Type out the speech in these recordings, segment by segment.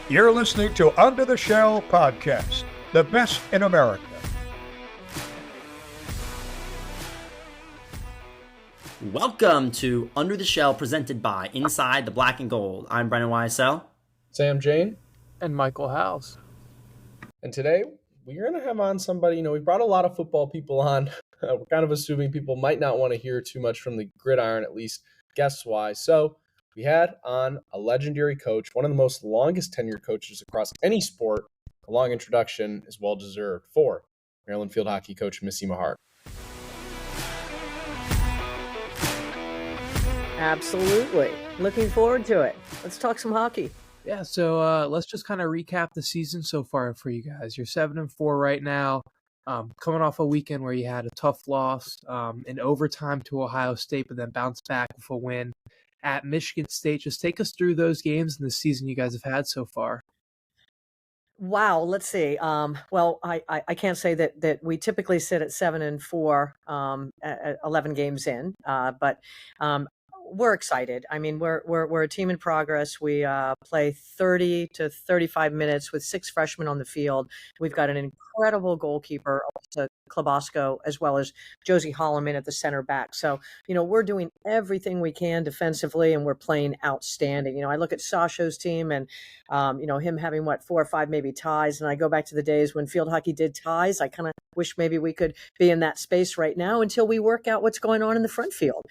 You're listening to Under the Shell Podcast, the best in America. Welcome to Under the Shell, presented by Inside the Black and Gold. I'm Brennan YSL. Sam Jane. And Michael House. And today we're going to have on somebody, we brought a lot of football people on. We're kind of assuming people might not want to hear too much from the gridiron, at least guess why. So we had on a legendary coach, one of the most longest tenured coaches across any sport. A long introduction is well-deserved for Maryland field hockey coach Missy Meharg. Absolutely. Looking forward to it. Let's talk some hockey. Yeah, so let's just kind of recap the season so far for you guys. You're 7-4 right now, coming off a weekend where you had a tough loss in overtime to Ohio State, but then bounced back with a win at Michigan State. Just take us through those games and the season you guys have had so far. Wow, let's see. Well, I can't say that we typically sit at 7-4 at 11 games in, but we're excited. I mean, we're a team in progress. We play 30 to 35 minutes with 6 freshmen on the field. We've got an incredible goalkeeper, Klobosco, as well as Josie Holloman at the center back. So, we're doing everything we can defensively, and we're playing outstanding. I look at Sasho's team and, him having 4 or 5 maybe ties. And I go back to the days when field hockey did ties. I kind of wish maybe we could be in that space right now until we work out what's going on in the front field.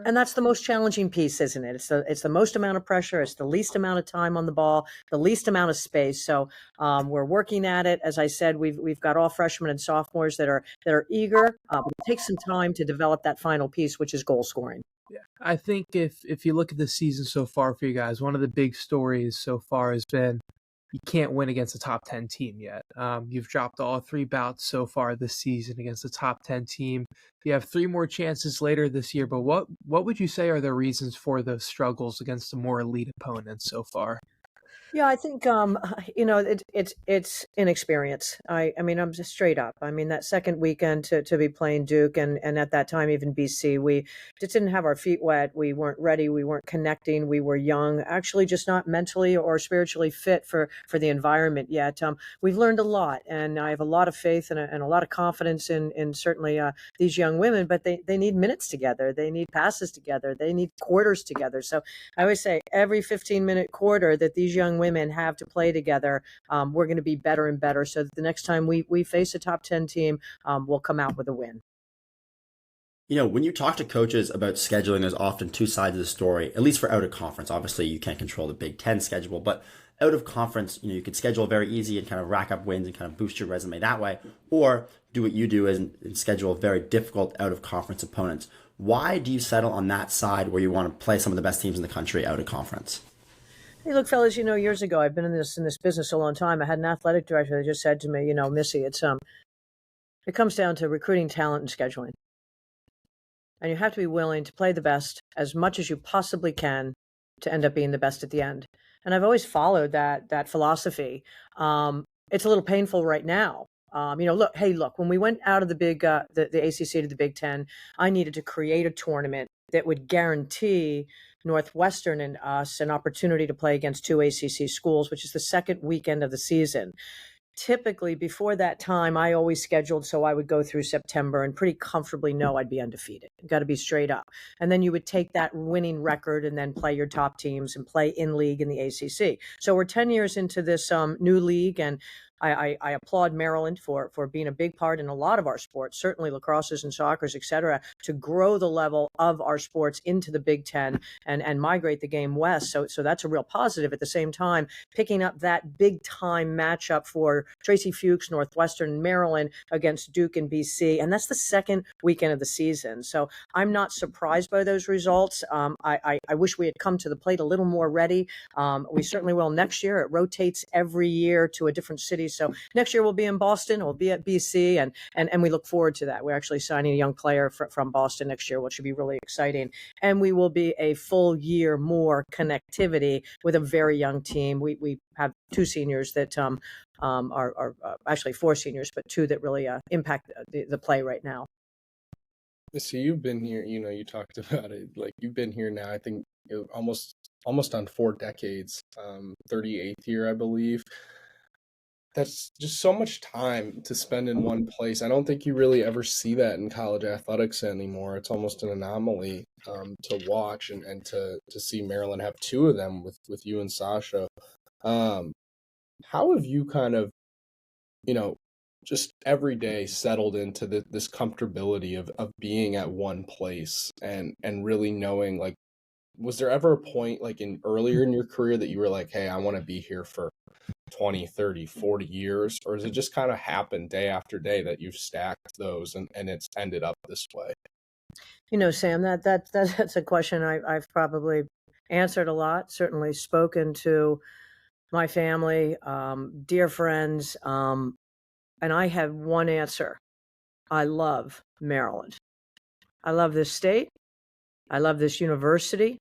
And that's the most challenging piece, isn't it? It's the most amount of pressure. It's the least amount of time on the ball, the least amount of space. So we're working at it. As I said, we've got all freshmen and sophomores that are eager. It takes some time to develop that final piece, which is goal scoring. Yeah, I think if you look at the season so far for you guys, one of the big stories so far has been you can't win against a top 10 team yet. You've dropped all 3 bouts so far this season against a top 10 team. You have 3 more chances later this year, but what would you say are the reasons for those struggles against the more elite opponents so far? Yeah, I think it's inexperience. I mean, I'm just straight up. I mean, that second weekend to be playing Duke and at that time even BC, we just didn't have our feet wet. We weren't ready. We weren't connecting. We were young, actually just not mentally or spiritually fit for the environment yet. We've learned a lot, and I have a lot of faith and a lot of confidence in certainly these young women. But they need minutes together. They need passes together. They need quarters together. So I always say every 15-minute quarter that these young women have to play together, we're going to be better and better, so that the next time we face a top 10 team, we'll come out with a win. When you talk to coaches about scheduling, there's often 2 sides of the story, at least for out of conference. Obviously, you can't control the Big Ten schedule, but out of conference, you could schedule very easy and kind of rack up wins and kind of boost your resume that way, or do what you do and schedule very difficult out of conference opponents. Why do you settle on that side where you want to play some of the best teams in the country out of conference? Hey, look, fellas, years ago, I've been in this business a long time. I had an athletic director that just said to me, Missy, it comes down to recruiting talent and scheduling. And you have to be willing to play the best as much as you possibly can to end up being the best at the end. And I've always followed that philosophy. It's a little painful right now. Look, when we went out of the ACC to the Big Ten, I needed to create a tournament that would guarantee Northwestern and us an opportunity to play against 2 ACC schools, which is the second weekend of the season. Typically, before that time, I always scheduled so I would go through September and pretty comfortably know I'd be undefeated. You've got to be straight up. And then you would take that winning record and then play your top teams and play in league in the ACC. So we're 10 years into this new league, and I applaud Maryland for being a big part in a lot of our sports, certainly lacrosses and soccer's, et cetera, to grow the level of our sports into the Big Ten and migrate the game west. So that's a real positive. At the same time, picking up that big time matchup for Tracy Fuchs, Northwestern, and Maryland against Duke and BC. And that's the second weekend of the season. So I'm not surprised by those results. I wish we had come to the plate a little more ready. We certainly will next year. It rotates every year to a different city. So next year we'll be in Boston, we'll be at BC, and we look forward to that. We're actually signing a young player from Boston next year, which should be really exciting. And we will be a full year more connectivity with a very young team. We have 2 seniors that are actually 4 seniors, but 2 that really impact the play right now. So you've been here, you talked about it, like you've been here now, I think almost almost on 4 decades, 38th year, I believe. That's just so much time to spend in one place. I don't think you really ever see that in college athletics anymore. It's almost an anomaly to watch and to see Maryland have two of them with you and Sasha. Um, how have you kind of, you know, just every day settled into this comfortability of being at one place and really knowing, like, was there ever a point like in earlier in your career that you were like, hey, I want to be here for 20, 30, 40 years? Or has it just kind of happened day after day that you've stacked those and it's ended up this way? Sam, that's a question I've probably answered a lot, certainly spoken to my family, dear friends, and I have one answer. I love Maryland. I love this state. I love this university.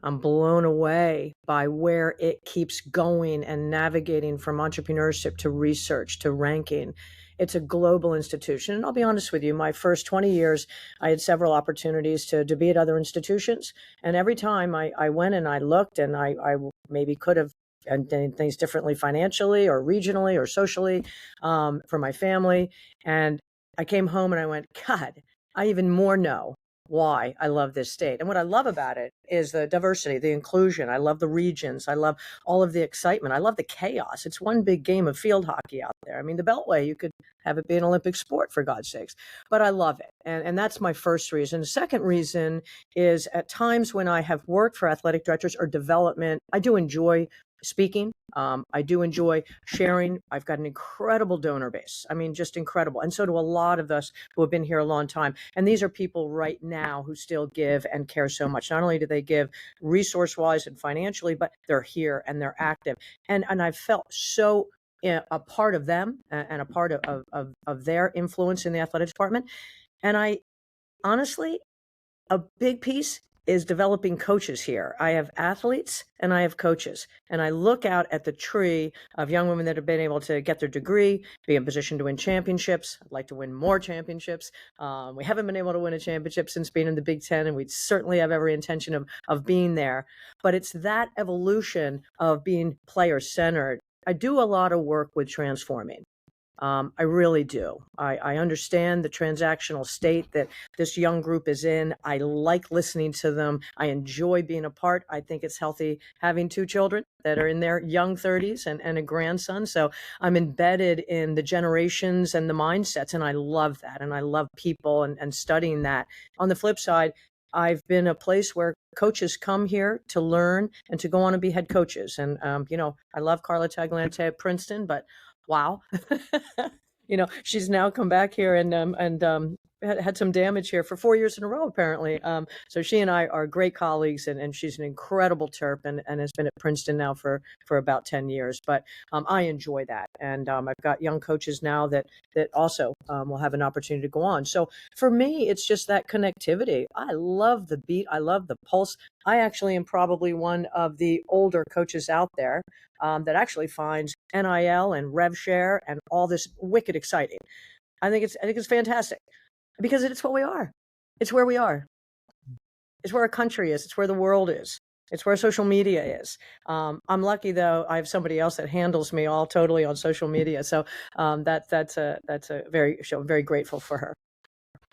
I'm blown away by where it keeps going and navigating from entrepreneurship to research to ranking. It's a global institution. And I'll be honest with you, my first 20 years, I had several opportunities to be at other institutions. And every time I went and I looked and I maybe could have done things differently financially or regionally or socially for my family. And I came home and I went, God, I even more know why I love this state. And what I love about it is the diversity, the inclusion. I love the regions. I love all of the excitement. I love the chaos. It's one big game of field hockey out there. I mean, the Beltway, you could have it be an Olympic sport, for God's sakes. But I love it. And that's my first reason. The second reason is at times when I have worked for athletic directors or development, I do enjoy speaking. I do enjoy sharing. I've got an incredible donor base. I mean, just incredible. And so do a lot of us who have been here a long time. And these are people right now who still give and care so much. Not only do they give resource-wise and financially, but they're here and they're active. And I've felt so a part of them and a part of their influence in the athletic department. And I honestly, a big piece is developing coaches here. I have athletes and I have coaches. And I look out at the tree of young women that have been able to get their degree, be in position to win championships. I'd like to win more championships. We haven't been able to win a championship since being in the Big Ten, and we certainly have every intention of being there. But it's that evolution of being player-centered. I do a lot of work with transforming. I really do. I understand the transactional state that this young group is in. I like listening to them. I enjoy being a part. I think it's healthy having two children that are in their young 30s and a grandson. So I'm embedded in the generations and the mindsets, and I love that. And I love people and studying that. On the flip side, I've been a place where coaches come here to learn and to go on and be head coaches. And, I love Carla Tagliante at Princeton, but wow. She's now come back here and had some damage here for 4 years in a row, apparently. So she and I are great colleagues, and she's an incredible Terp and has been at Princeton now for about 10 years. But I enjoy that. And I've got young coaches now that also will have an opportunity to go on. So for me, it's just that connectivity. I love the beat. I love the pulse. I actually am probably one of the older coaches out there that actually finds NIL and rev share and all this wicked exciting. I think it's fantastic because it's what we are. It's where we are. It's where our country is. It's where the world is. It's where social media is. I'm lucky though. I have somebody else that handles me all totally on social media. So that's a I'm very grateful for her.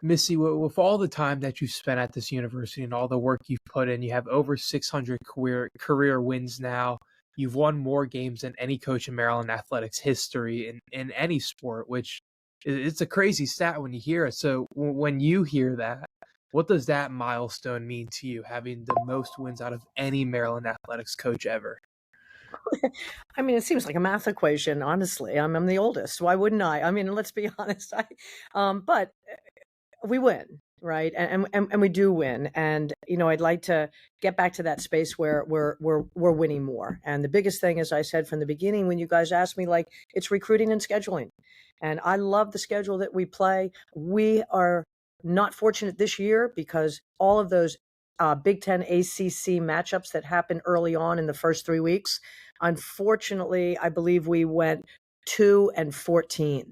Missy, with all the time that you've spent at this university and all the work you've put in, you have over 600 career wins now. You've won more games than any coach in Maryland athletics history in any sport, which it's a crazy stat when you hear it. So when you hear that, what does that milestone mean to you, having the most wins out of any Maryland athletics coach ever? I mean, it seems like a math equation, honestly. I'm the oldest. Why wouldn't I? I mean, let's be honest. But we win, right? And we do win. And I'd like to get back to that space where we're winning more. And the biggest thing, as I said from the beginning, when you guys asked me, like, it's recruiting and scheduling. And I love the schedule that we play. We are not fortunate this year because all of those Big Ten ACC matchups that happened early on in the first 3 weeks, unfortunately, I believe we went 2-14.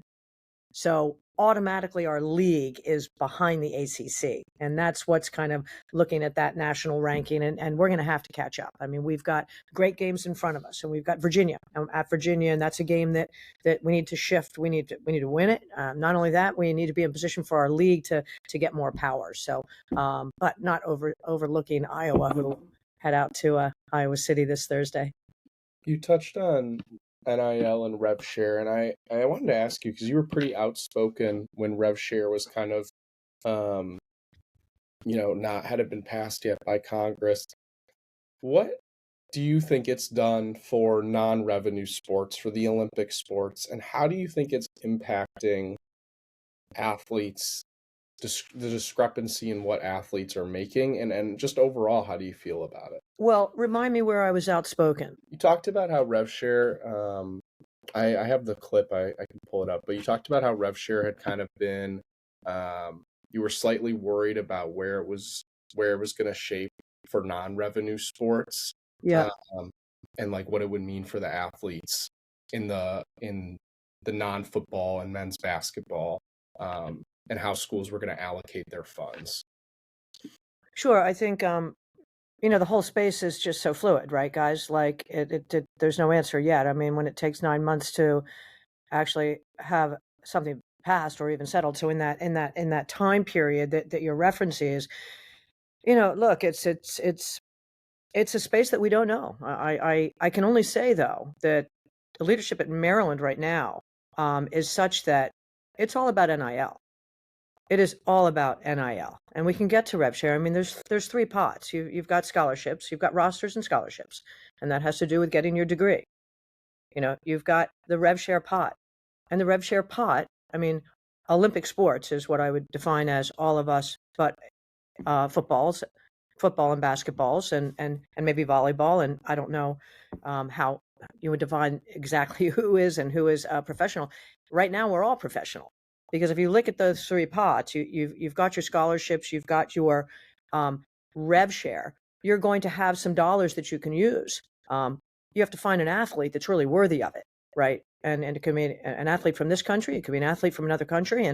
So automatically our league is behind the ACC. And that's what's kind of looking at that national ranking. And we're going to have to catch up. I mean, we've got great games in front of us, and we've got Virginia at Virginia. And that's a game that we need to shift. We need to win it. Not only that, we need to be in position for our league to get more power. So, but not overlooking Iowa, who will head out to Iowa City this Thursday. You touched on NIL and rev share, and I wanted to ask you, because you were pretty outspoken when rev share was kind of, not hadn't been passed yet by Congress. What do you think it's done for non-revenue sports, for the Olympic sports, and how do you think it's impacting athletes, the discrepancy in what athletes are making, and just overall, how do you feel about it? Well, remind me where I was outspoken. You talked about how RevShare, I have the clip, I can pull it up, but you talked about how RevShare had kind of been, you were slightly worried about where it was going to shape for non-revenue sports. Yeah. And like what it would mean for the athletes in the non-football and men's basketball, and how schools were going to allocate their funds. Sure. I think, the whole space is just so fluid, right, guys? Like there's no answer yet. I mean, when it takes 9 months to actually have something passed or even settled. So in that time period that your reference is, look, it's a space that we don't know. I can only say, though, that the leadership at Maryland right now is such that it's all about NIL. It is all about NIL, and we can get to rev share. I mean, there's three pots. You've got scholarships, you've got rosters and scholarships, and that has to do with getting your degree. You've got the rev share pot, and the rev share pot. I mean, Olympic sports is what I would define as all of us, but football and basketballs, and maybe volleyball, and I don't know how you would define exactly who is professional. Right now, we're all professional. Because if you look at those three pots, you've got your scholarships, you've got your rev share. You're going to have some dollars that you can use. You have to find an athlete that's really worthy of it, right? And it could be an athlete from this country, it could be an athlete from another country,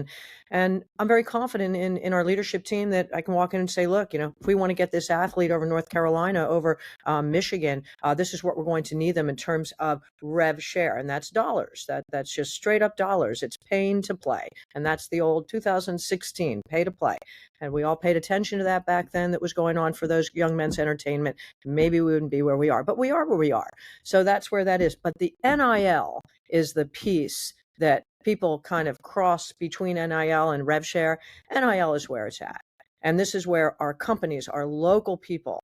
and I'm very confident in our leadership team that I can walk in and say, look, if we want to get this athlete over North Carolina, over Michigan, this is what we're going to need them in terms of rev share, and that's dollars. That's just straight up dollars. It's paying to play, and that's the old 2016 pay to play. And we all paid attention to that back then. That was going on for those young men's entertainment. Maybe we wouldn't be where we are, but we are where we are. So that's where that is. But the NIL is the piece that people kind of cross between NIL and rev share. NIL is where it's at. And this is where our companies, our local people,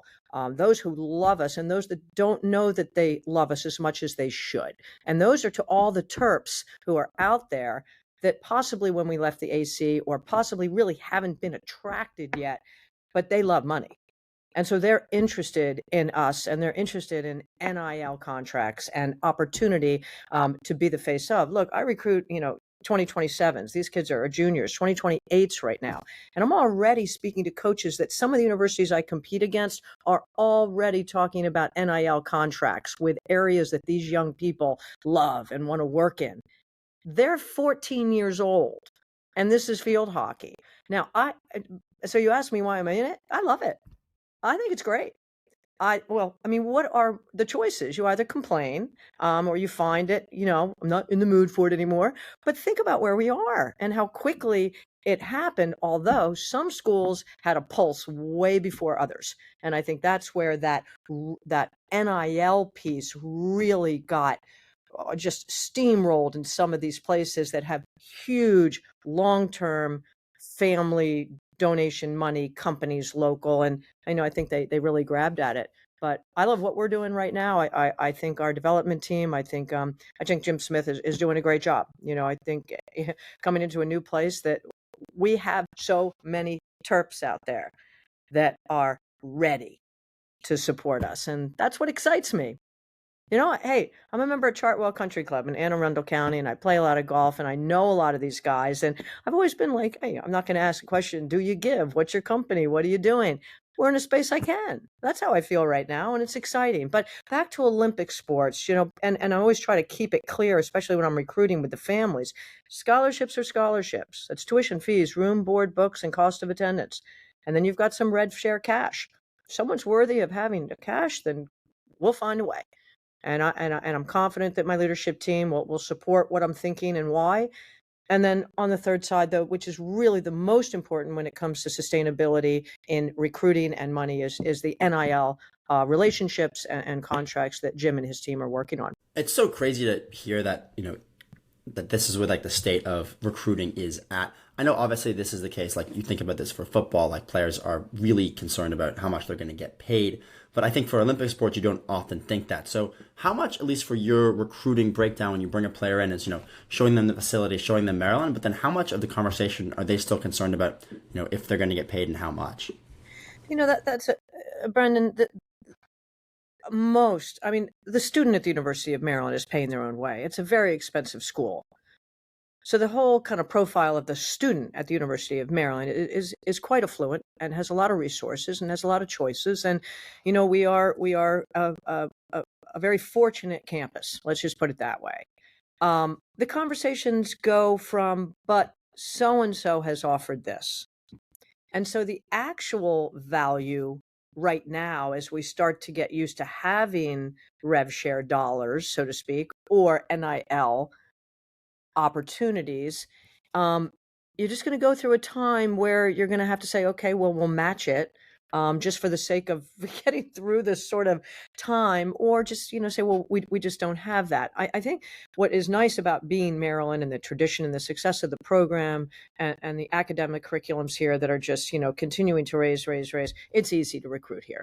those who love us and those that don't know that they love us as much as they should. And those are to all the Terps who are out there that possibly when we left the AC or possibly really haven't been attracted yet, but they love money. And so they're interested in us, and they're interested in NIL contracts and opportunity to be the face of. Look, I recruit, 2027s. These kids are juniors, 2028s right now. And I'm already speaking to coaches that some of the universities I compete against are already talking about NIL contracts with areas that these young people love and want to work in. They're 14 years old, and this is field hockey. Now, so you asked me why I'm in it? I love it. I think it's great. What are the choices? You either complain or you find it, I'm not in the mood for it anymore. But think about where we are and how quickly it happened, although some schools had a pulse way before others. And I think that's where that NIL piece really got just steamrolled in some of these places that have huge long-term family donation money companies, local, and I think they really grabbed at it. But I love what we're doing right now. I think our development team, I think Jim Smith is doing a great job. I think coming into a new place that we have so many Terps out there that are ready to support us, and that's what excites me. Hey, I'm a member of Chartwell Country Club in Anne Arundel County, and I play a lot of golf, and I know a lot of these guys. And I've always been like, hey, I'm not going to ask a question. Do you give? What's your company? What are you doing? we're in a space I can. That's how I feel right now, and it's exciting. But back to Olympic sports, and I always try to keep it clear, especially when I'm recruiting with the families. Scholarships are scholarships. That's tuition fees, room, board, books, and cost of attendance. And then you've got some red share cash. If someone's worthy of having the cash, then we'll find a way. And I'm confident that my leadership team will support what I'm thinking and why. And then on the third side, though, which is really the most important when it comes to sustainability in recruiting and money, is the NIL relationships and contracts that Jim and his team are working on. It's so crazy to hear that, that this is where like the state of recruiting is at. I know obviously this is the case, like you think about this for football, like players are really concerned about how much they're going to get paid. But I think for Olympic sports, you don't often think that. So how much, at least for your recruiting breakdown, when you bring a player in, is, showing them the facility, showing them Maryland, but then how much of the conversation are they still concerned about, if they're going to get paid and how much? That's Brendan, the student at the University of Maryland is paying their own way. It's a very expensive school. So the whole kind of profile of the student at the University of Maryland is quite affluent and has a lot of resources and has a lot of choices. And, we are a very fortunate campus. Let's just put it that way. The conversations go from, but so-and-so has offered this. And so the actual value right now, as we start to get used to having rev share dollars, so to speak, or NIL opportunities, you're just going to go through a time where you're going to have to say, okay, well, we'll match it just for the sake of getting through this sort of time, or just, say, well, we just don't have that. I think what is nice about being Maryland and the tradition and the success of the program and the academic curriculums here that are just, continuing to raise, it's easy to recruit here.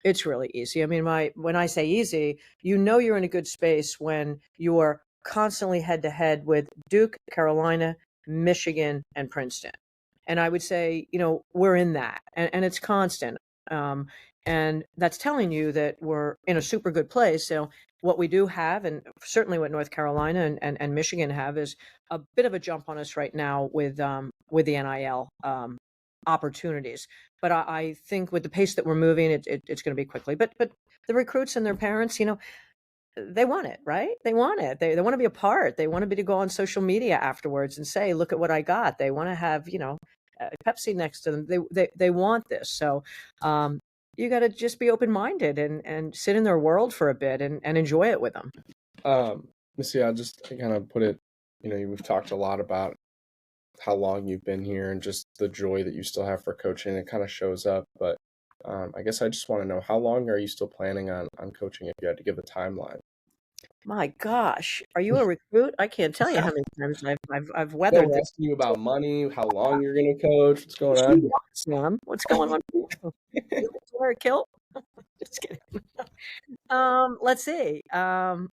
It's really easy. I mean, when I say easy, you're in a good space when you're constantly head to head with Duke, Carolina, Michigan, and Princeton. And I would say, we're in that, and it's constant. And that's telling you that we're in a super good place. So what we do have, and certainly what North Carolina and Michigan have, is a bit of a jump on us right now with the NIL opportunities. But I think with the pace that we're moving, it's going to be quickly. But the recruits and their parents, they want it, right? They want it. They want to be a part. They want to be to go on social media afterwards and say, look at what I got. They want to have, Pepsi next to them. They want this. So you got to just be open-minded and sit in their world for a bit and enjoy it with them. Missy, I'll just kind of put it, we've talked a lot about how long you've been here and just the joy that you still have for coaching. It kind of shows up, but I guess I just want to know, how long are you still planning on coaching if you had to give a timeline? My gosh, are you a recruit? I can't tell you how many times I've weathered I'm this. asking you about money, how long you're going to coach, what's going on? Sam, what's going on? You wear a kilt? Just kidding. Let's see. I'm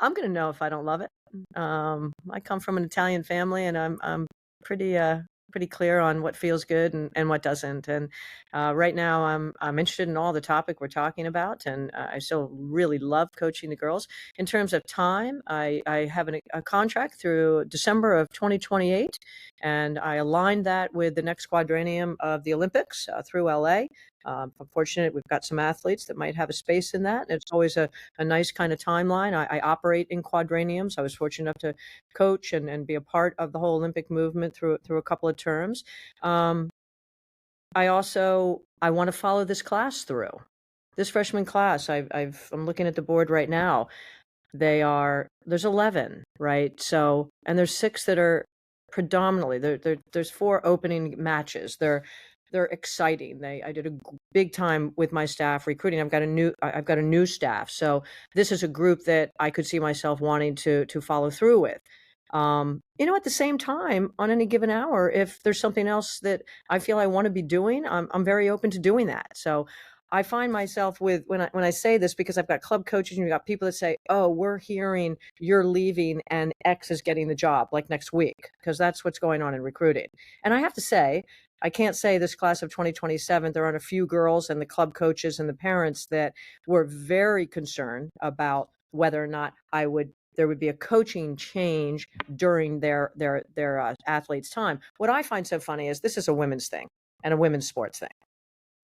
going to know if I don't love it. I come from an Italian family, and I'm pretty clear on what feels good and what doesn't. And right now I'm interested in all the topic we're talking about, and I still really love coaching the girls. In terms of time, I have a contract through December of 2028, and I aligned that with the next quadrennium of the Olympics through LA. I'm fortunate we've got some athletes that might have a space in that. It's always a nice kind of timeline. I operate in quadrenniums. I was fortunate enough to coach and be a part of the whole Olympic movement through a couple of terms. I want to follow this class through. This freshman class, I'm looking at the board right now. There's 11, right? So, and there's 6 that are predominantly there's 4 opening matches. They're exciting. I did a big time with my staff recruiting. I've got a new staff. So this is a group that I could see myself wanting to follow through with. At the same time, on any given hour, if there's something else that I feel I want to be doing, I'm very open to doing that. So I find myself with, when I say this, because I've got club coaches and you've got people that say, oh, we're hearing you're leaving and X is getting the job like next week, because that's what's going on in recruiting. And I have to say, I can't say this class of 2027, there aren't a few girls and the club coaches and the parents that were very concerned about whether or not there would be a coaching change during their athletes' time. What I find so funny is this is a women's thing and a women's sports thing.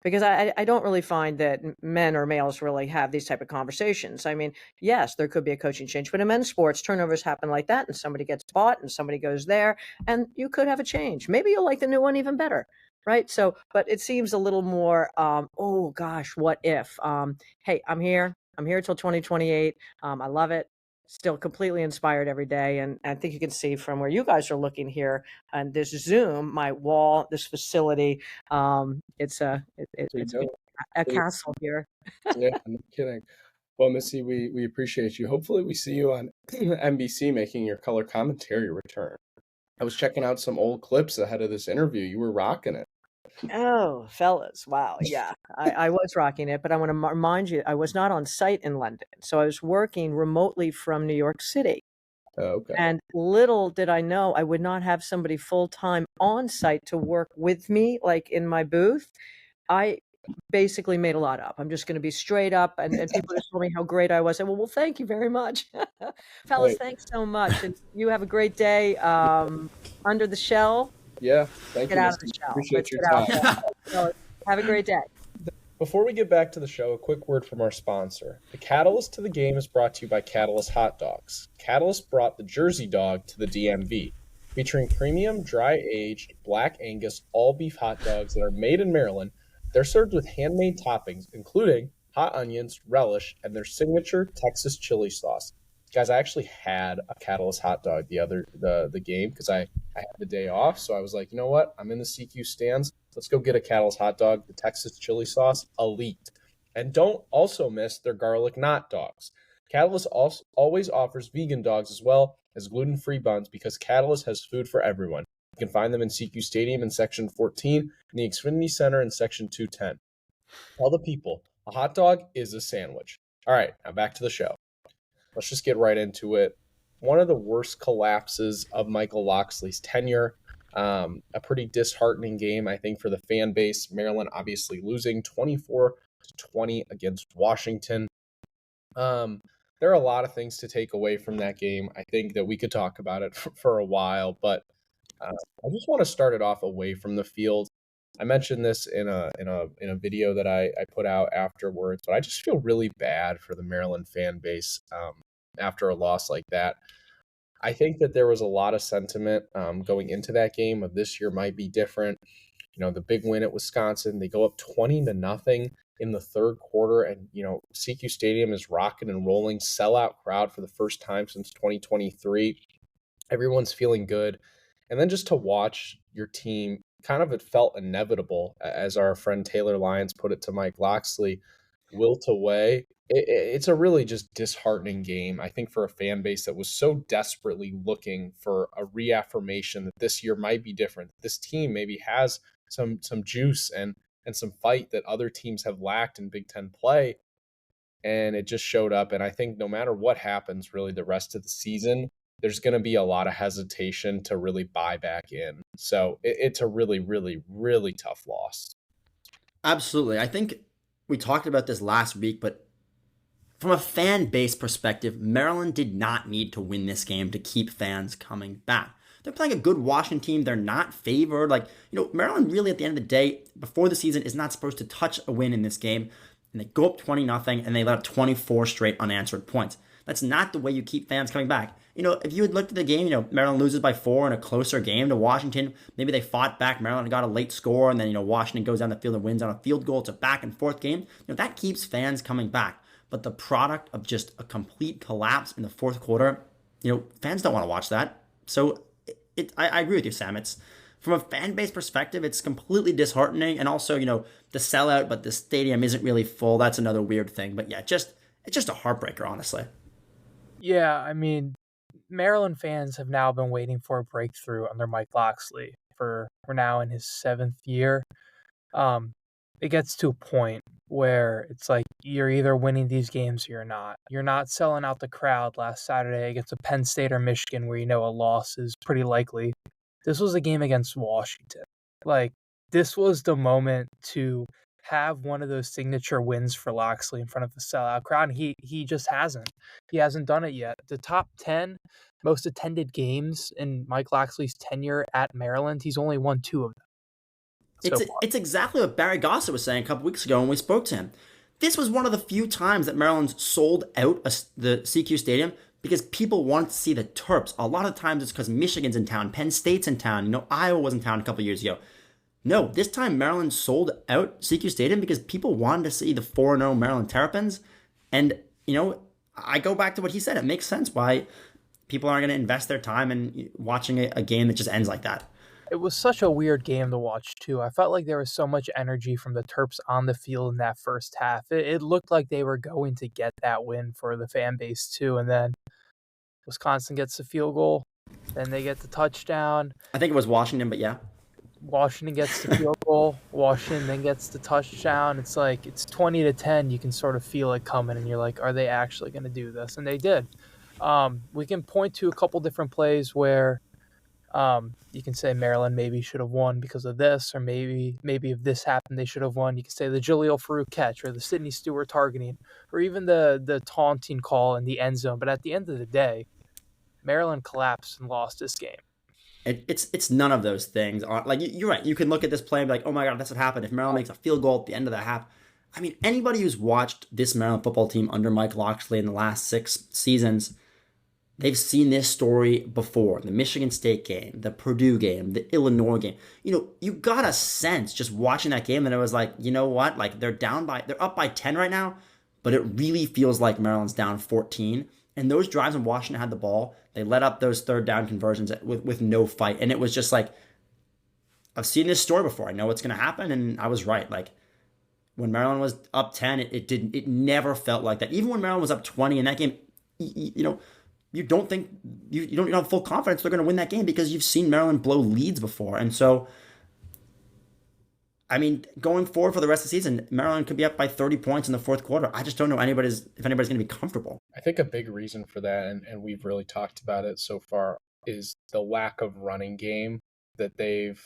because I don't really find that men or males really have these type of conversations. I mean, yes, there could be a coaching change, but in men's sports, turnovers happen like that, and somebody gets bought, and somebody goes there, and you could have a change. Maybe you'll like the new one even better, right? So, but it seems a little more, oh gosh, what if? Hey, I'm here. I'm here till 2028. I love it. Still completely inspired every day. And I think you can see from where you guys are looking here and this Zoom, my wall, this facility, it's You it's know, a castle here. yeah, no kidding. Well, Missy, we appreciate you. Hopefully, we see you on NBC making your color commentary return. I was checking out some old clips ahead of this interview. You were rocking it. Oh, fellas. Wow. Yeah, I was rocking it, but I want to remind you, I was not on site in London. So I was working remotely from New York City. Oh, okay. And little did I know I would not have somebody full time on site to work with me, like in my booth. I basically made a lot up. I'm just going to be straight up. And people just told me how great I was. I said, well, thank you very much. Fellas, Hey, thanks so much. And you have a great day under the shell. yeah, thank Get you, out of Missy. the shell. Appreciate Let's your get out time. there. So, have a great day. Before we get back to the show, a quick word from our sponsor. The Catalyst to the Game is brought to you by Catalyst Hot Dogs. Catalyst brought the Jersey Dog to the DMV, featuring premium, dry-aged, Black Angus all-beef hot dogs that are made in Maryland. They're served with handmade toppings, including hot onions, relish, and their signature Texas chili sauce. Guys, I actually had a Catalyst hot dog the game because I had the day off, so I was like, you know what? I'm in the CQ stands. Let's go get a Catalyst hot dog. The Texas chili sauce, elite. And don't also miss their garlic knot dogs. Catalyst also always offers vegan dogs as well as gluten-free buns because Catalyst has food for everyone. You can find them in CQ Stadium in Section 14 and the Xfinity Center in Section 210. Tell the people, a hot dog is a sandwich. All right, now back to the show. Let's just get right into it. One of the worst collapses of Michael Locksley's tenure. A pretty disheartening game, I think, for the fan base. Maryland obviously losing 24-20 against Washington. There are a lot of things to take away from that game. I think that we could talk about it for a while, but I just want to start it off away from the field. I mentioned this in a video that I put out afterwards, but I just feel really bad for the Maryland fan base after a loss like that. I think that there was a lot of sentiment going into that game of this year might be different. You know, the big win at Wisconsin, they go up 20-0 in the third quarter, and CQ Stadium is rocking and rolling, sellout crowd for the first time since 2023. Everyone's feeling good, and then just to watch your team, kind of it felt inevitable, as our friend Taylor Lyons put it to Mike Locksley, wilt away. It's a really just disheartening game, I think, for a fan base that was so desperately looking for a reaffirmation that this year might be different. This team maybe has some juice and some fight that other teams have lacked in Big Ten play, and it just showed up. And I think no matter what happens, really, the rest of the season, there's going to be a lot of hesitation to really buy back in. So it's a really, really, really tough loss. Absolutely. I think we talked about this last week, but from a fan base perspective, Maryland did not need to win this game to keep fans coming back. They're playing a good Washington team. They're not favored. Maryland really at the end of the day, before the season, is not supposed to touch a win in this game. And they go up 20-0 and they let up 24 straight unanswered points. That's not the way you keep fans coming back. If you had looked at the game, Maryland loses by 4 in a closer game to Washington. Maybe they fought back. Maryland got a late score, and then, Washington goes down the field and wins on a field goal. It's a back and forth game. That keeps fans coming back. But the product of just a complete collapse in the fourth quarter, fans don't want to watch that. So I agree with you, Sam. It's from a fan base perspective, it's completely disheartening. And also, the sellout, but the stadium isn't really full. That's another weird thing. But yeah, it's just a heartbreaker, honestly. Yeah, I mean, Maryland fans have now been waiting for a breakthrough under Mike Locksley for we're now in his 7th year. It gets to a point where it's like you're either winning these games or you're not. You're not selling out the crowd last Saturday against a Penn State or Michigan where a loss is pretty likely. This was a game against Washington. This was the moment to have one of those signature wins for Locksley in front of the sellout crowd, and he just hasn't. He hasn't done it yet. The top 10 most attended games in Mike Locksley's tenure at Maryland, he's only won 2 of them. so far. It's exactly what Barry Gossett was saying a couple weeks ago when we spoke to him. This was one of the few times that Maryland's sold out the CQ Stadium because people wanted to see the Terps. A lot of times it's because Michigan's in town, Penn State's in town, Iowa was in town a couple years ago. No, this time Maryland sold out CQ Stadium because people wanted to see the 4-0 Maryland Terrapins. And, I go back to what he said. It makes sense why people aren't going to invest their time in watching a game that just ends like that. It was such a weird game to watch, too. I felt like there was so much energy from the Terps on the field in that first half. It looked like they were going to get that win for the fan base, too. And then Wisconsin gets the field goal. Then they get the touchdown. I think it was Washington, but yeah. Washington gets the field goal. Washington then gets the touchdown. It's like it's 20-10. You can sort of feel it coming, and you're like, are they actually going to do this? And they did. We can point to a couple different plays where you can say Maryland maybe should have won because of this, or maybe if this happened, they should have won. You can say the Jaleel Farouk catch, or the Sidney Stewart targeting, or even the taunting call in the end zone. But at the end of the day, Maryland collapsed and lost this game. It's none of those things. Like, you're right. You can look at this play and be like, oh my God, that's what happened. If Maryland makes a field goal at the end of the half. I mean, anybody who's watched this Maryland football team under Mike Locksley in the last 6 seasons, they've seen this story before. The Michigan State game, the Purdue game, the Illinois game. You got a sense just watching that game that it was like, you know what? Like, they're up by 10 right now, but it really feels like Maryland's down 14. And those drives when Washington had the ball, they let up those third down conversions with no fight. And it was just like, I've seen this story before. I know what's going to happen. And I was right. Like, when Maryland was up 10, it never felt like that. Even when Maryland was up 20 in that game, you don't think, you don't have full confidence they're going to win that game because you've seen Maryland blow leads before. And so, I mean, going forward for the rest of the season, Maryland could be up by 30 points in the fourth quarter. I just don't know if anybody's going to be comfortable. I think a big reason for that, and we've really talked about it so far, is the lack of running game that they've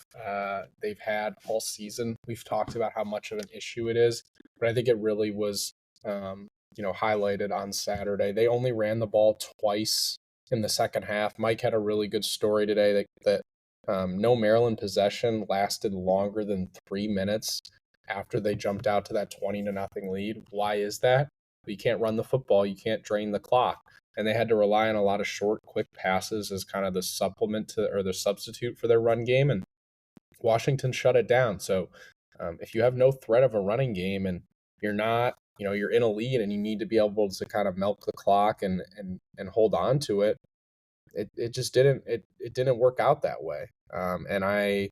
had all season. We've talked about how much of an issue it is, but I think it really was highlighted on Saturday. They only ran the ball twice in the second half. Mike had a really good story today that no Maryland possession lasted longer than 3 minutes after they jumped out to that 20-0 lead. Why is that? You can't run the football. You can't drain the clock. And they had to rely on a lot of short, quick passes as kind of the supplement to, or the substitute for their run game. And Washington shut it down. So if you have no threat of a running game and you're not, you're in a lead and you need to be able to kind of milk the clock and hold on to it, it just didn't work out that way. And I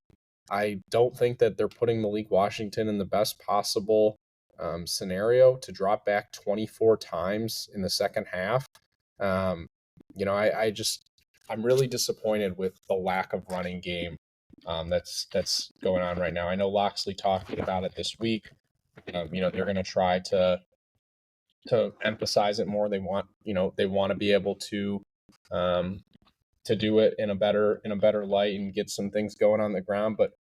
don't think that they're putting Malik Washington in the best possible scenario to drop back 24 times in the second half. I'm really disappointed with the lack of running game that's going on right now. I know Loxley talked about it this week. They're going to try to emphasize it more. They want to be able to do it in a better light and get some things going on the ground. But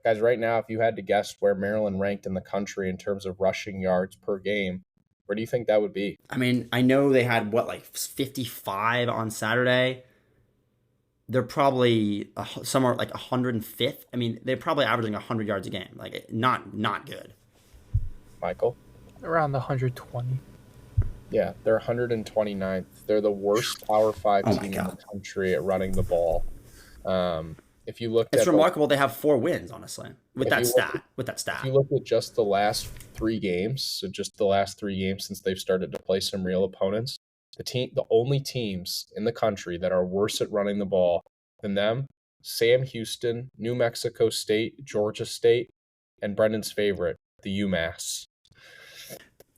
guys, right now, if you had to guess where Maryland ranked in the country in terms of rushing yards per game, where do you think that would be? I mean, I know they had 55 on Saturday. They're probably somewhere like 105th. I mean, they're probably averaging 100 yards a game. Like, not good. Michael? Around the 120. Yeah, they're 129th. They're the worst Power 5 team in the country at running the ball. If you look, it's remarkable they have 4 wins, honestly, with that stat. If you look at just the last 3 games, since they've started to play some real opponents, the only teams in the country that are worse at running the ball than them, Sam Houston, New Mexico State, Georgia State, and Brendan's favorite, the UMass.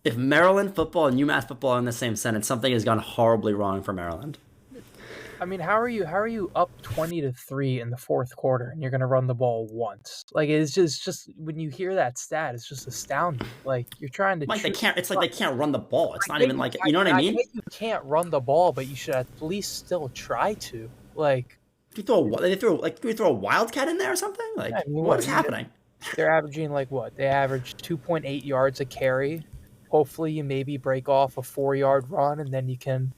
If Maryland football and UMass football are in the same sentence, something has gone horribly wrong for Maryland. I mean, how are you up 20-3 in the fourth quarter and you're going to run the ball once? Like, it's just when you hear that stat, it's just astounding. Like, you're trying to. Mike, they can't. It's like they can't run the ball. It's not even like, you know what I mean? I get you can't run the ball, but you should at least still try to. Like, do we throw a wildcat in there or something? Like, I mean, what is happening? They're averaging They average 2.8 yards a carry. Hopefully, you maybe break off a 4-yard run, and then you can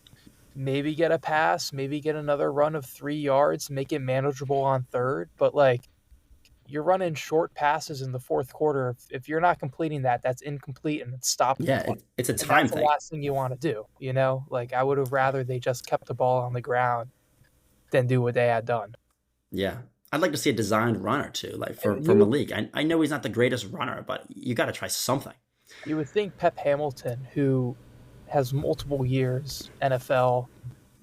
maybe get a pass, maybe get another run of 3 yards, make it manageable on third. But you're running short passes in the fourth quarter. If you're not completing that, that's incomplete and it's stopping. Yeah, it's a And time that's the thing. last thing you want to do, you know? Like, I would have rather they just kept the ball on the ground than do what they had done. Yeah. I'd like to see a designed runner too, like for And you, Malik. I know he's not the greatest runner, but you got to try something. you would think Pep Hamilton, who has multiple years, NFL,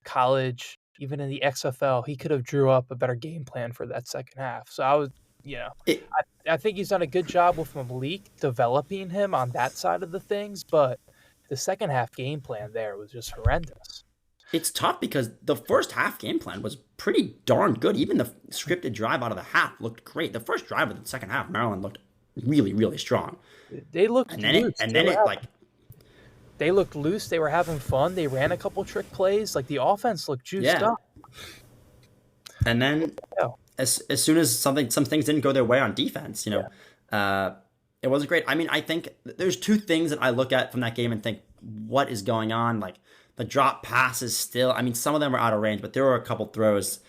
college, even in the XFL, he could have drew up a better game plan for that second half. So I was, you know, It, I think he's done a good job with Malik developing him on that side of the things, but the second half game plan there was just horrendous. it's tough because the first half game plan was pretty darn good. Even the scripted drive out of the half looked great. The first drive of the second half, Maryland looked really, really strong. They looked And then loose. They looked loose. They were having fun. They ran a couple trick plays. Like the offense looked juiced up. And then as soon as some things didn't go their way on defense, it wasn't great. I mean, I think there's two things that I look at from that game and think, what is going on? Like the drop passes still. I mean, some of them were out of range, but there were a couple throws.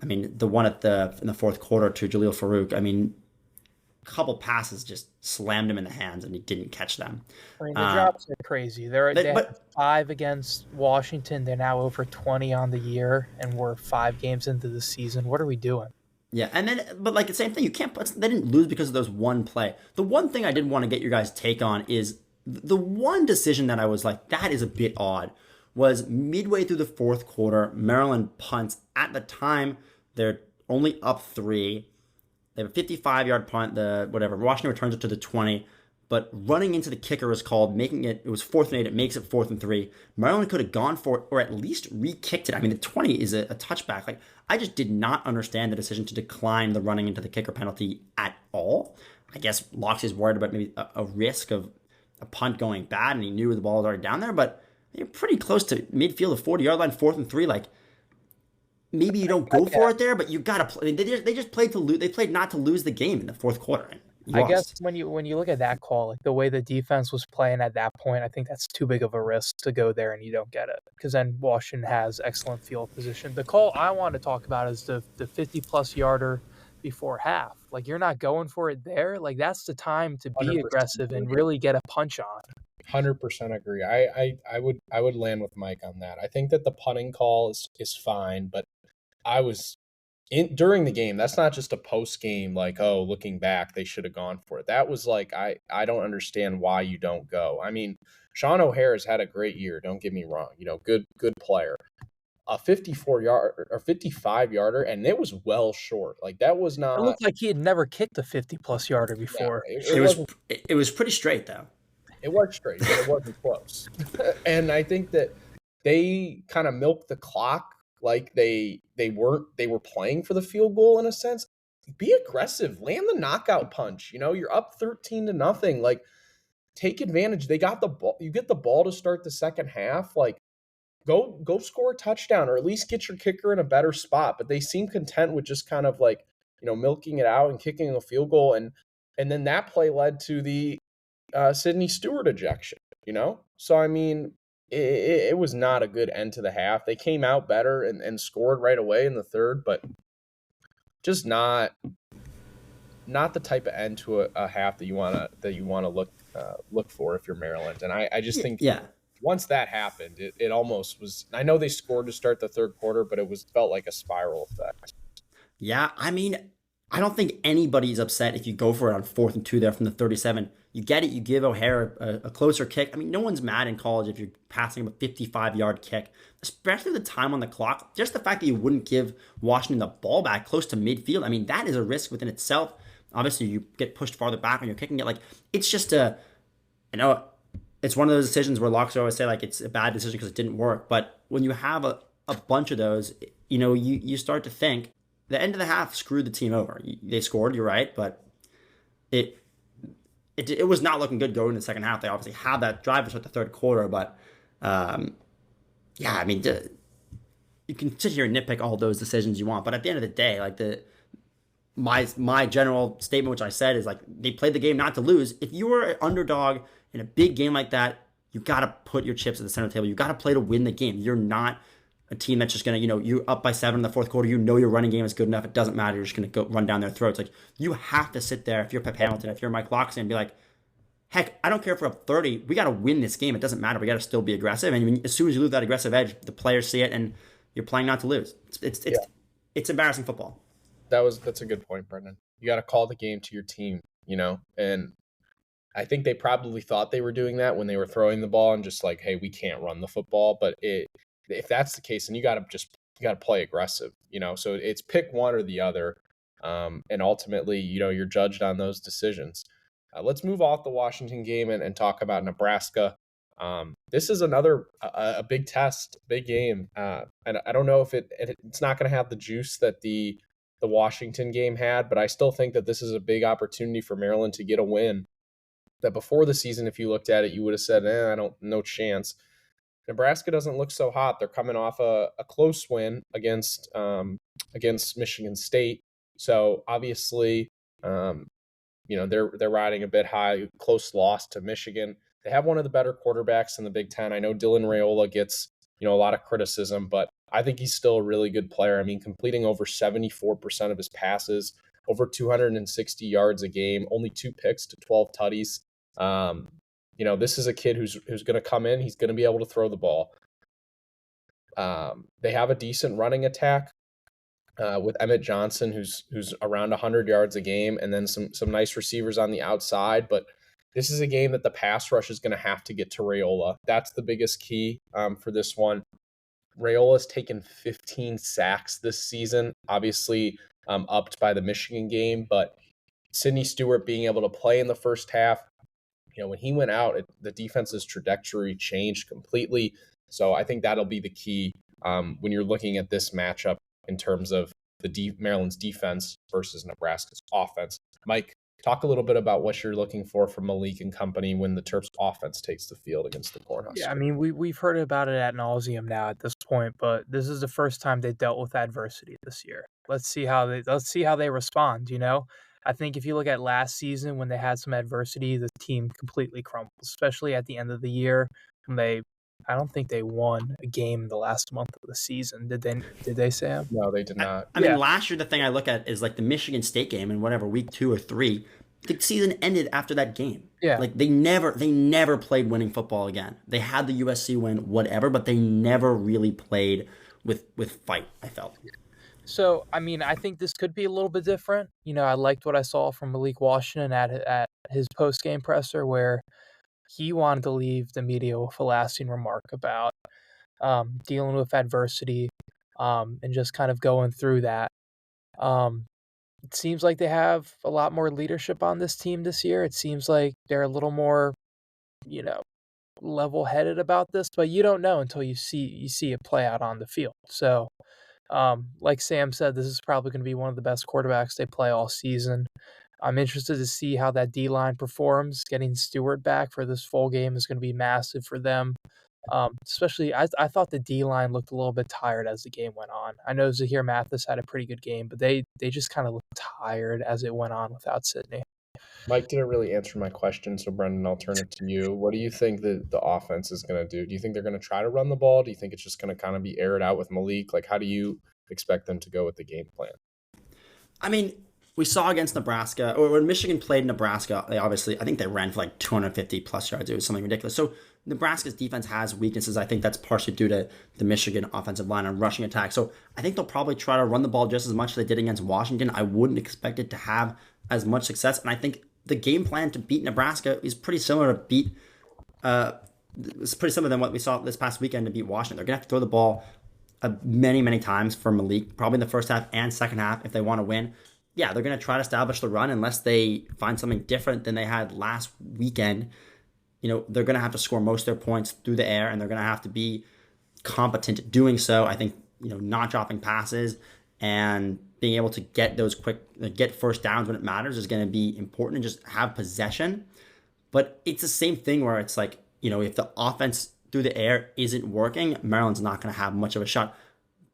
I mean, the one in the fourth quarter to Jaleel Farouk. I mean, a couple passes just slammed him in the hands, and he didn't catch them. I mean, the drops are crazy. They had 5 against Washington. They're now over 20 on the year, and we're 5 games into the season. What are we doing? Yeah, and then, but like the same thing, they didn't lose because of those one play. The one thing I did want to get your guys' take on is the one decision that I was like, that is a bit odd, was midway through the fourth quarter, Maryland punts. At the time, they're only up 3. They have a 55-yard punt, Washington returns it to the 20, but running into the kicker is called, it was 4th and 8, it makes it 4th and 3. Maryland could have gone for it or at least re-kicked it. I mean, the 20 is a touchback. Like, I just did not understand the decision to decline the running into the kicker penalty at all. I guess Loxley's worried about maybe a risk of a punt going bad, and he knew the ball was already down there, but you're pretty close to midfield, the 40-yard line, 4th and 3. Like, maybe you don't go for it there, but you got to play. They just played to lose. They played not to lose the game in the fourth quarter. I guess when you look at that call, like the way the defense was playing at that point, I think that's too big of a risk to go there and you don't get it, because then Washington has excellent field position. The call I want to talk about is the 50-plus yarder before half. Like, you're not going for it there. Like, that's the time to be 100%. aggressive and really get a punch on. 100% agree. I would land with Mike on that. I think that the punting call is fine, but I was during the game. That's not just a post game like, oh, looking back, they should have gone for it. That was like, I don't understand why you don't go. I mean, Sean O'Hare has had a great year. Don't get me wrong. Good player. A 54-yard or 55-yarder, and it was well short. Like, that was not. It looked like he had never kicked a 50-plus yarder before. Yeah, it was pretty straight though. It was straight, but it wasn't close. And I think that they kind of milked the clock. Like they were playing for the field goal in a sense. Be aggressive, land the knockout punch. You're up 13-0. Like, take advantage. They got the ball. You get the ball to start the second half. Like, go score a touchdown, or at least get your kicker in a better spot. But they seem content with just kind of like, milking it out and kicking a field goal. And then that play led to the Sidney Stewart ejection. So I mean, it was not a good end to the half. They came out better and scored right away in the third, but just not the type of end to a half that you want to look for if you're Maryland. And I just think once that happened, it almost was. I know they scored to start the third quarter, but it felt like a spiral effect. Yeah, I mean, I don't think anybody's upset if you go for it on 4th and 2 there from the 37. You get it. You give O'Hare a closer kick. I mean, no one's mad in college if you're passing him a 55-yard kick, especially the time on the clock. Just the fact that you wouldn't give Washington the ball back close to midfield, I mean, that is a risk within itself. Obviously, you get pushed farther back when you're kicking it. Like, it's just it's one of those decisions where Loxley always say, like, it's a bad decision because it didn't work. But when you have a bunch of those, you start to think the end of the half screwed the team over. They scored, you're right, but it was not looking good going into the second half. They obviously had that drive to start the third quarter, but I mean, you can sit here and nitpick all those decisions you want, but at the end of the day, like my general statement, which I said, is like, they played the game not to lose. If you were an underdog in a big game like that, you got to put your chips at the center of the table. You got to play to win the game. You're not a team that's just going to, you're up by 7 in the fourth quarter. Your running game is good enough. It doesn't matter. You're just going to go run down their throats. Like, you have to sit there if you're Pep Hamilton, if you're Mike Locksley, and be like, heck, I don't care if we're up 30. We got to win this game. It doesn't matter. We got to still be aggressive. And as soon as you lose that aggressive edge, the players see it, and you're playing not to lose. It's embarrassing football. That's a good point, Brendan. You got to call the game to your team, and I think they probably thought they were doing that when they were throwing the ball and just like, hey, we can't run the football. But if that's the case, then you got to play aggressive, So it's pick one or the other, and ultimately, you're judged on those decisions. Let's move off the Washington game and talk about Nebraska. This is another a big test, big game, and I don't know if it's not going to have the juice that the Washington game had, but I still think that this is a big opportunity for Maryland to get a win. That before the season, if you looked at it, you would have said, no chance. Nebraska doesn't look so hot. They're coming off a close win against Michigan State. So obviously, they're riding a bit high. Close loss to Michigan. They have one of the better quarterbacks in the Big Ten. I know Dylan Raiola gets a lot of criticism, but I think he's still a really good player. I mean, completing over 74% of his passes, over 260 yards a game, only 2 picks to 12 tutties. This is a kid who's going to come in. He's going to be able to throw the ball. They have a decent running attack with Emmett Johnson, who's around 100 yards a game, and then some nice receivers on the outside. But this is a game that the pass rush is going to have to get to Raiola. That's the biggest key for this one. Raiola's taken 15 sacks this season, obviously upped by the Michigan game, but Sidney Stewart being able to play in the first half, when he went out, the defense's trajectory changed completely. So I think that'll be the key when you're looking at this matchup in terms of Maryland's defense versus Nebraska's offense. Mike, talk a little bit about what you're looking for from Malik and company when the Terps offense takes the field against the Cornhuskers. Yeah, I mean, we've heard about it ad nauseum now at this point, but this is the first time they dealt with adversity this year. Let's see how they respond. I think if you look at last season when they had some adversity, the team completely crumbled, especially at the end of the year when I don't think they won a game in the last month of the season. Did they, Sam? No, they did not. I mean, last year, the thing I look at is like the Michigan State game and whatever, week 2 or 3, the season ended after that game. Yeah. Like they never played winning football again. They had the USC win, whatever, but they never really played with fight, I felt. So, I mean, I think this could be a little bit different. I liked what I saw from Malik Washington at his post-game presser where he wanted to leave the media with a lasting remark about dealing with adversity and just kind of going through that. It seems like they have a lot more leadership on this team this year. It seems like they're a little more, level-headed about this, but you don't know until you see it play out on the field. So, like Sam said, this is probably going to be one of the best quarterbacks they play all season. I'm interested to see how that D-line performs. Getting Stewart back for this full game is going to be massive for them. Especially, I thought the D-line looked a little bit tired as the game went on. I know Zahir Mathis had a pretty good game, but they just kind of looked tired as it went on without Sidney. Mike didn't really answer my question, so Brendan, I'll turn it to you. What do you think that the offense is going to do? Do you think they're going to try to run the ball? Do you think it's just going to kind of be aired out with Malik? Like, how do you expect them to go with the game plan? I mean, we saw against Nebraska, or when Michigan played Nebraska, I think they ran for like 250 plus yards. It was something ridiculous. So Nebraska's defense has weaknesses. I think that's partially due to the Michigan offensive line and rushing attack. So I think they'll probably try to run the ball just as much as they did against Washington. I wouldn't expect it to have as much success. And I think the game plan to beat Nebraska is pretty similar it's pretty similar than what we saw this past weekend to beat Washington. They're going to have to throw the ball many, many times for Malik, probably in the first half and second half if they want to win. Yeah, they're going to try to establish the run unless they find something different than they had last weekend. They're going to have to score most of their points through the air, and they're going to have to be competent doing so. I think, not dropping passes and being able to get first downs when it matters is going to be important, and just have possession. But it's the same thing where it's like, if the offense through the air isn't working, Maryland's not going to have much of a shot.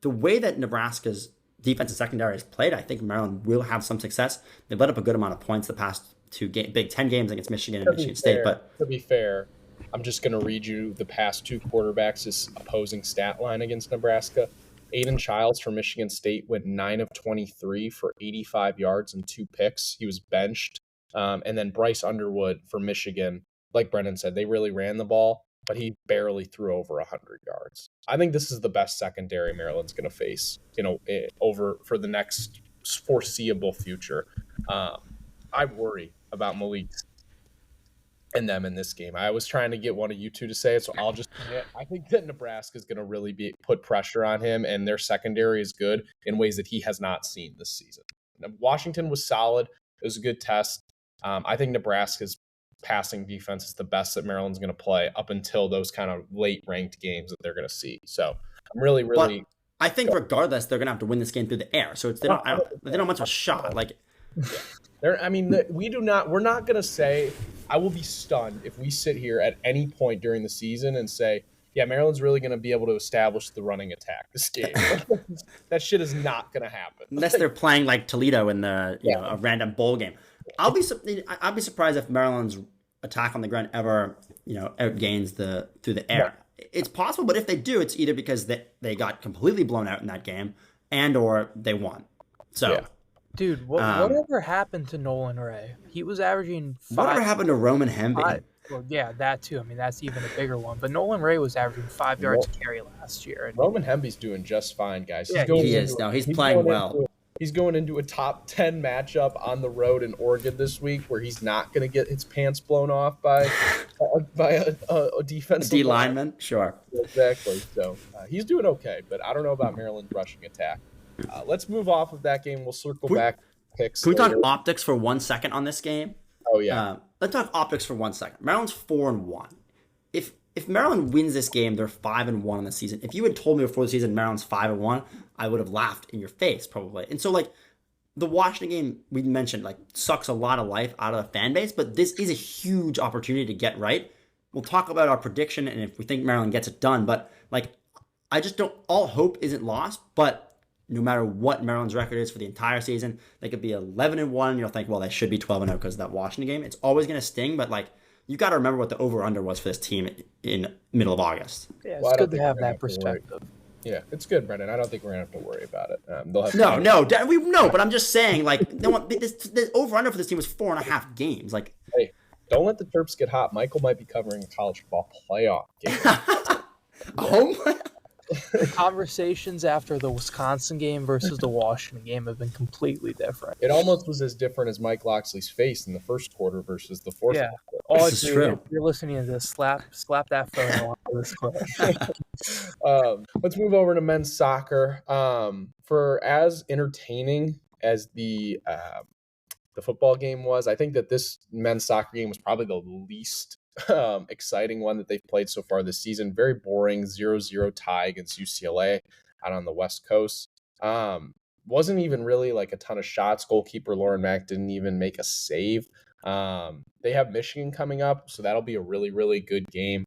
The way that Nebraska's defensive secondary has played, I think Maryland will have some success. They've let up a good amount of points the past 2 Big Ten games against Michigan and Michigan State. But to be fair, I'm just going to read you the past two quarterbacks' this opposing stat line against Nebraska. Aiden Childs from Michigan State went 9 of 23 for 85 yards and 2 picks. He was benched. And then Bryce Underwood for Michigan, like Brendan said, they really ran the ball, but he barely threw over 100 yards. I think this is the best secondary Maryland's going to face, over for the next foreseeable future. I worry about Malik and them in this game. I was trying to get one of you two to say it, so I'll just admit, I think that Nebraska is going to really put pressure on him, and their secondary is good in ways that he has not seen this season. Now, Washington was solid. It was a good test. I think Nebraska's passing defense is the best that Maryland's going to play up until those kind of late ranked games that they're going to see. So I'm really. But I think regardless, they're going to have to win this game through the air. So they don't much of a shot. Like, we're not going to say. I will be stunned if we sit here at any point during the season and say, yeah, Maryland's really going to be able to establish the running attack this game. That shit is not going to happen. Unless they're playing like Toledo in the a random bowl game. I'll be surprised if Maryland's attack on the ground ever outgains through the air. No. It's possible, but if they do, it's either because they got completely blown out in that game and or they won. So. Yeah. Dude, whatever happened to Nolan Ray? He was averaging 5. Whatever happened to Roman Hemby? Well, yeah, that too. I mean, that's even a bigger one. But Nolan Ray was averaging 5 yards a carry last year. And Roman Hemby's doing just fine, guys. He is. He's playing well. He's going into a top 10 matchup on the road in Oregon this week where he's not going to get his pants blown off by a defensive D lineman. Sure. Exactly. So he's doing okay, but I don't know about Maryland's rushing attack. Let's move off of that game. We'll circle back. Picks. Can we talk optics for 1 second on this game? Oh, yeah. Let's talk optics for 1 second. Maryland's 4-1. If Maryland wins this game, they're 5-1 on the season. If you had told me before the season Maryland's 5-1, I would have laughed in your face probably. And so the Washington game we mentioned sucks a lot of life out of the fan base, but this is a huge opportunity to get right. We'll talk about our prediction and if we think Maryland gets it done, but I just don't. All hope isn't lost, but. No matter what Maryland's record is for the entire season, they could be 11-1. You'll think, well, they should be 12-0 because of that Washington game. It's always going to sting, but you got to remember what the over/under was for this team in middle of August. Yeah, it's good to have that perspective. Yeah, it's good, Brendan. I don't think we're gonna have to worry about it. They'll have no, but I'm just saying, this over/under for this team was 4.5 games. Hey, don't let the Terps get hot. Michael might be covering a college football playoff game. The conversations after the Wisconsin game versus the Washington game have been completely different. It almost was as different as Mike Loxley's face in the first quarter versus the fourth quarter. Oh, this is true. If you're listening to this, slap that photo onto this clip. Let's move over to men's soccer. For as entertaining as the football game was, I think that this men's soccer game was probably the least exciting one that they've played so far this season. Very boring 0-0 tie against UCLA out on the West Coast. Wasn't even really a ton of shots. Goalkeeper Lauren Mack didn't even make a save. They have Michigan coming up, so that'll be a really, really good game.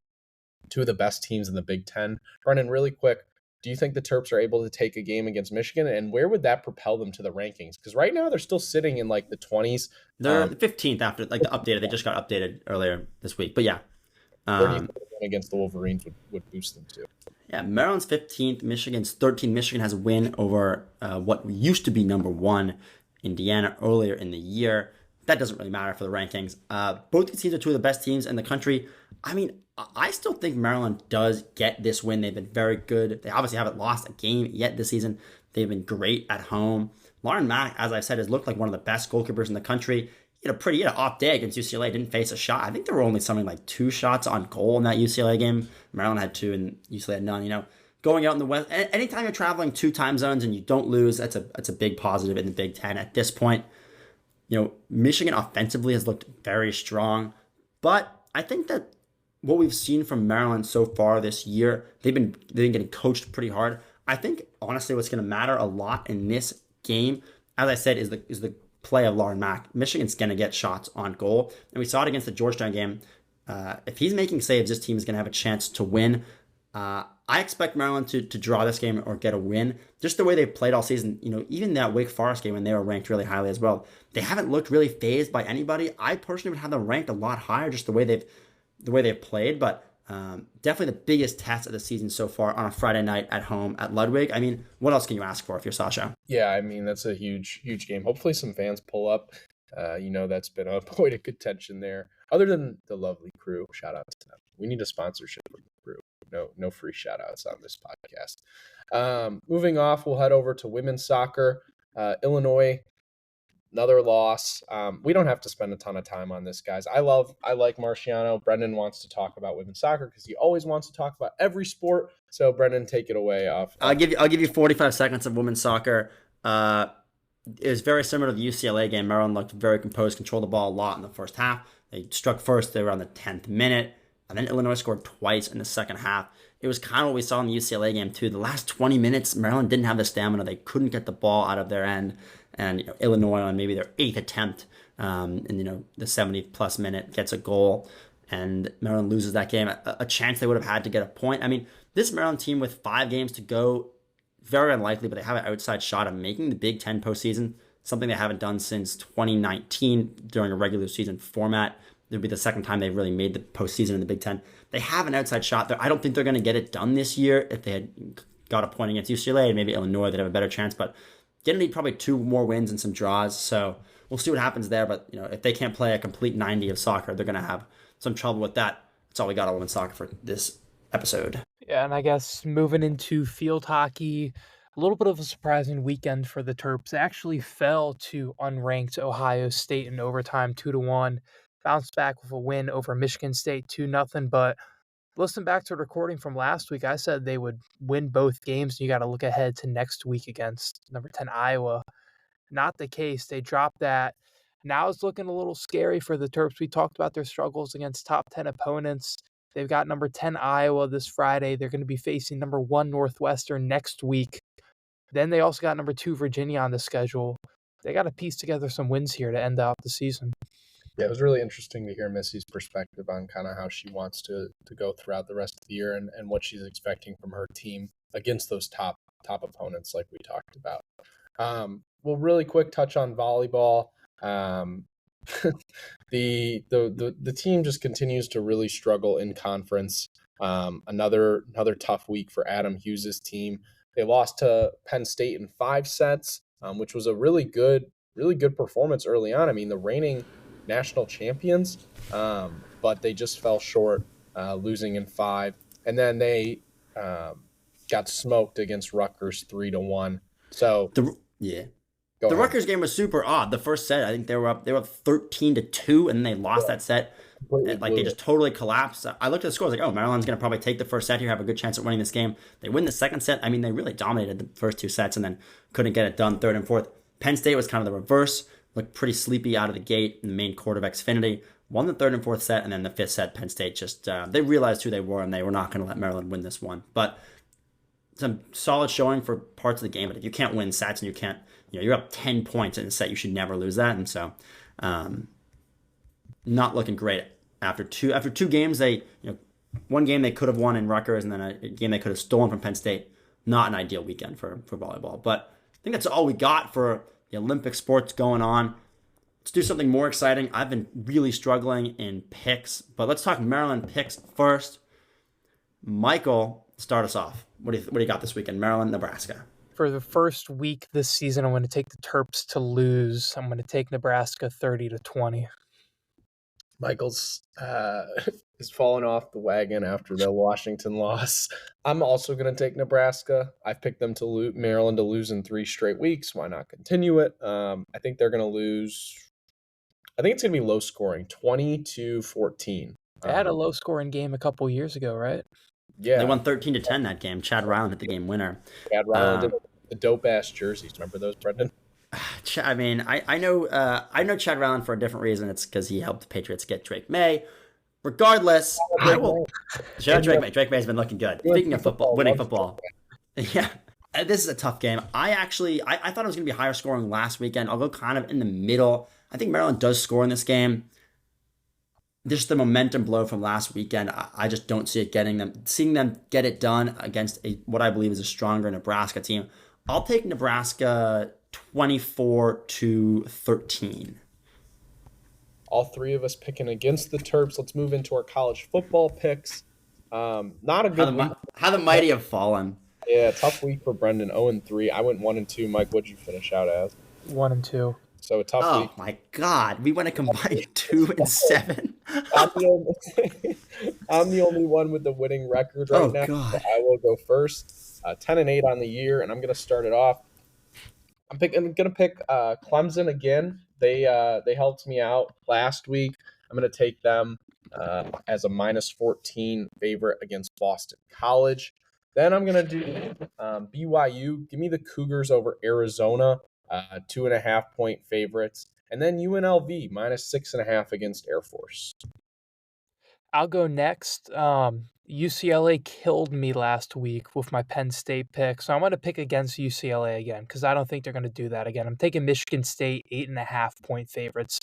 Two of the best teams in the Big Ten. Brennan, really quick, do you think the Terps are able to take a game against Michigan, and where would that propel them to the rankings? Because right now they're still sitting in the 20s. They're 15th after the updated. They just got updated earlier this week. But yeah, where do you think against the Wolverines would boost them to? Yeah, Maryland's 15th, Michigan's 13th. Michigan has a win over what used to be number 1, Indiana, earlier in the year. That doesn't really matter for the rankings. Both these teams are two of the best teams in the country. I mean, I still think Maryland does get this win. They've been very good. They obviously haven't lost a game yet this season. They've been great at home. Lauren Mack, as I said, has looked like one of the best goalkeepers in the country. He had an off day against UCLA. Didn't face a shot. I think there were only something like 2 shots on goal in that UCLA game. Maryland had 2 and UCLA had none. Going out in the West, anytime you're traveling 2 time zones and you don't lose, that's a big positive in the Big Ten at this point. Michigan offensively has looked very strong, but I think that what we've seen from Maryland so far this year, they've been getting coached pretty hard. I think honestly, what's going to matter a lot in this game, as I said, is the play of Lauren Mack. Michigan's going to get shots on goal, and we saw it against the Georgetown game. If he's making saves, this team is going to have a chance to win. I expect Maryland to draw this game or get a win. Just the way they've played all season, even that Wake Forest game when they were ranked really highly as well, they haven't looked really fazed by anybody. I personally would have them ranked a lot higher, just the way they've the way they've played, but definitely the biggest test of the season so far on a Friday night at home at Ludwig. I mean, what else can you ask for if you're Sasha? Yeah, I mean, that's a huge, huge game. Hopefully some fans pull up. That's been a point of contention there. Other than the lovely crew, shout out to them. We need a sponsorship from the crew. No free shout outs on this podcast. Moving off, we'll head over to women's soccer. Illinois, another loss. We don't have to spend a ton of time on this, guys. I like Marciano. Brendan wants to talk about women's soccer because he always wants to talk about every sport. So Brendan, take it away. I'll give you 45 seconds of women's soccer. It was very similar to the UCLA game. Maryland looked very composed, controlled the ball a lot in the first half. They struck first. They were on the 10th minute. And then Illinois scored twice in the second half. It was kind of what we saw in the UCLA game, too. The last 20 minutes, Maryland didn't have the stamina. They couldn't get the ball out of their end. And Illinois, on maybe their 8th attempt, in the 70-plus minute, gets a goal. And Maryland loses that game. A chance they would have had to get a point. I mean, this Maryland team with 5 games to go, very unlikely, but they have an outside shot of making the Big Ten postseason, something they haven't done since 2019 during a regular season format. It would be the second time they've really made the postseason in the Big Ten. They have an outside shot there. I don't think they're going to get it done this year. If they had got a point against UCLA and maybe Illinois, they'd have a better chance. But going to need probably 2 more wins and some draws. So we'll see what happens there. But if they can't play a complete 90 of soccer, they're going to have some trouble with that. That's all we got on women's soccer for this episode. Yeah, and I guess moving into field hockey, a little bit of a surprising weekend for the Terps. They actually fell to unranked Ohio State in overtime 2-1. Bounced back with a win over Michigan State 2-0. But listen back to the recording from last week, I said they would win both games. You got to look ahead to next week against number 10 Iowa. Not the case. They dropped that. Now it's looking a little scary for the Terps. We talked about their struggles against top 10 opponents. They've got number 10 Iowa this Friday. They're going to be facing number 1 Northwestern next week. Then they also got number 2 Virginia on the schedule. They got to piece together some wins here to end out the season. Yeah, it was really interesting to hear Missy's perspective on kind of how she wants to go throughout the rest of the year and what she's expecting from her team against those top opponents like we talked about. We'll really quick touch on volleyball. The team just continues to really struggle in conference. Another tough week for Adam Hughes' team. They lost to Penn State in 5 sets, which was a really good performance early on. I mean, the reigning national champions, but they just fell short, losing in 5. And then they got smoked against Rutgers 3-1. So The Rutgers game was super odd. The first set, I think they were up 13-2, and then they lost that set. And, they just totally collapsed. I looked at the score. I was like, oh, Maryland's going to probably take the first set here, have a good chance at winning this game. They win the second set. I mean, they really dominated the first 2 sets and then couldn't get it done third and fourth. Penn State was kind of the reverse. Looked pretty sleepy out of the gate in the main court of Xfinity. Won the third and fourth set, and then the 5th set, Penn State just, they realized who they were, and they were not going to let Maryland win this one. But some solid showing for parts of the game. But if you can't win sets and you can't, you're up 10 points in a set, you should never lose that. And so, not looking great after two games. They, one game they could have won in Rutgers, and then a game they could have stolen from Penn State. Not an ideal weekend for volleyball. But I think that's all we got for the Olympic sports going on. Let's do something more exciting. I've been really struggling in picks, but let's talk Maryland picks first. Michael, start us off. What do you got this weekend? Maryland, Nebraska. For the first week this season, I'm going to take the Terps to lose. I'm going to take Nebraska 30-20. Michael's is falling off the wagon after the Washington loss. I'm also going to take Nebraska. I've picked them to Maryland to lose in 3 straight weeks. Why not continue it? I think they're going to lose. I think it's going to be low scoring, 20-14. They had a low scoring game a couple years ago, right? Yeah. They won 13-10 that game. Chad Ryland hit the game winner. Chad Ryland did the dope-ass jerseys. Remember those, Brendan? I mean, I know Chad Ryland for a different reason. It's because he helped the Patriots get Drake May. Regardless, I will shout out Drake May. Drake May's been looking good. Speaking of football, winning football. Yeah, this is a tough game. I thought it was going to be higher scoring last weekend. I'll go kind of in the middle. I think Maryland does score in this game. Just the momentum blow from last weekend, I just don't see it seeing them get it done against what I believe is a stronger Nebraska team. I'll take Nebraska 24-13. All three of us picking against the Terps. Let's move into our college football picks. Not a good week. How the mighty have fallen. Yeah, tough week for Brendan. 0-3. I went 1-2. Mike, what'd you finish out as? 1-2. So a tough week. Oh my God, we went a combined 2-7. I'm the only one with the winning record right now. God. So I will go first. 10-8 on the year, and I'm going to start it off. I'm going to pick Clemson again. They helped me out last week. I'm going to take them as a -14 favorite against Boston College. Then I'm going to do BYU. Give me the Cougars over Arizona, 2.5-point favorites. And then UNLV, -6.5 against Air Force. I'll go next. UCLA killed me last week with my Penn State pick, so I'm going to pick against UCLA again because I don't think they're going to do that again. I'm taking Michigan State 8.5-point favorites